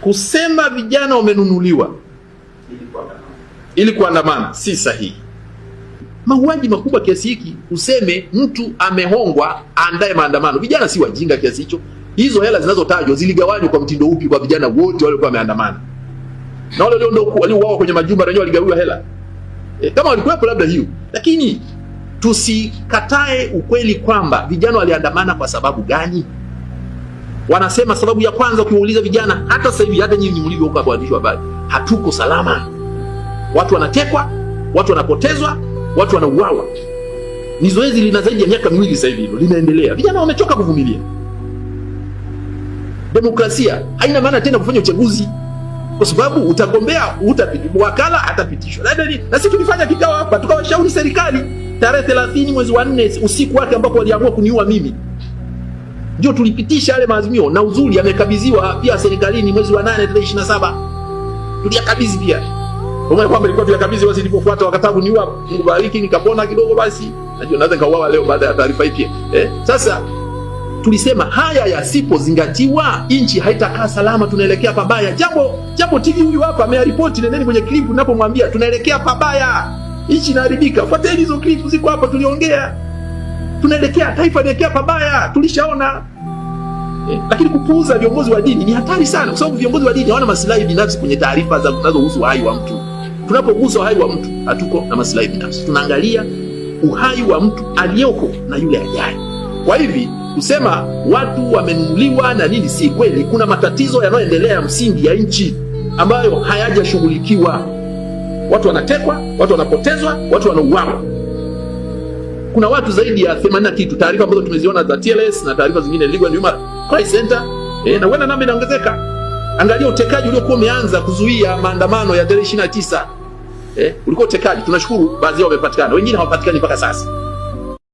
kusema vijana wamenunuliwa ili kuandamana si sahihi. Mauaji makubwa kiasi hiki useme mtu amehongwa aandae maandamano. Vijana si wajinga kiasi hicho. Hizo hela zinazotajwa ziligawanywa kwa mtindo upi kwa vijana wote wale walikuwa wameandamana? Na wale waliouawa kwenye majumba wenyewe waligawiwa hela. Kama walikuwepo labda hiyo. Lakini tusikatae ukweli kwamba vijana waliandamana kwa sababu gani? Wanasema sababu ya kwanza, ukiuliza vijana hata sasa hivi, hata nyinyi mlivyo huko kwa waandishi wa habari, hatuko salama. Watu wanatekwa, watu wanapotezwa, watu wanauawa. Ni zoezi lina zaidi ya miaka 2 sasa hivi hilo linaendelea. Vijana wamechoka kuvumilia. Demokrasia haina maana tena kufanya uchaguzi, kwa sababu utagombea, utapitishwa, wakala atapitishwa. Na sisi tulifanya kikao hapa tukawashauri serikali tarehe 30 mwezi wa 4 usiku wake ambapo waliamua kuniua mimi. Ndio tulipitisha yale maazimio, na uzuri yamekabidhiwa pia serikalini mwezi wa 8 tarehe 27. Tuliyakabidhi pia. Kwa kwamba ilikuwa tuyakabidhi wasi nilipofuata wakataka kuniua, Mungu bariki nikapona kidogo basi. Najua naweza nikauawa leo baada ya taarifa hii pia. Sasa tulisema haya yasipozingatiwa nchi haitakaa salama, tunaelekea pabaya. Jambo TV huyu hapa ameripoti, nendeni kwenye clip ninapomwambia tunaelekea pabaya. Nchi inaharibika. Fuateni hizo clip ziko hapa, tuliongea. Tunaelekea, taifa linaelekea pabaya, tulishaona. Lakini kupuuza viongozi wa dini ni hatari sana, kwa sababu viongozi wa dini hawana maslahi binafsi kwenye taarifa zinazohusu uhai wa mtu. Tunapogusa uhai wa mtu, hatuko na maslahi binafsi. Tunaangalia uhai wa mtu aliyoko na yule ajaye. Kwa hivi kusema watu wamenunuliwa na nini si kweli. Kuna matatizo yanayoendelea ya msingi ya nchi ambayo hayajashughulikiwa. Watu wanatekwa, watu wanapotezwa, watu wanauawa. Kuna watu zaidi ya 80 kitu, taarifa ambazo tumeziona za TLS na taarifa zingine Legal and Human Rights Center, na wena namba inaongezeka. Angalia utekaji uliokuwa umeanza kuzuia maandamano ya tarehe 29. Ulikuwa utekaji. Tunashukuru baadhi yao wamepatikana, wengine hawapatikani mpaka sasa.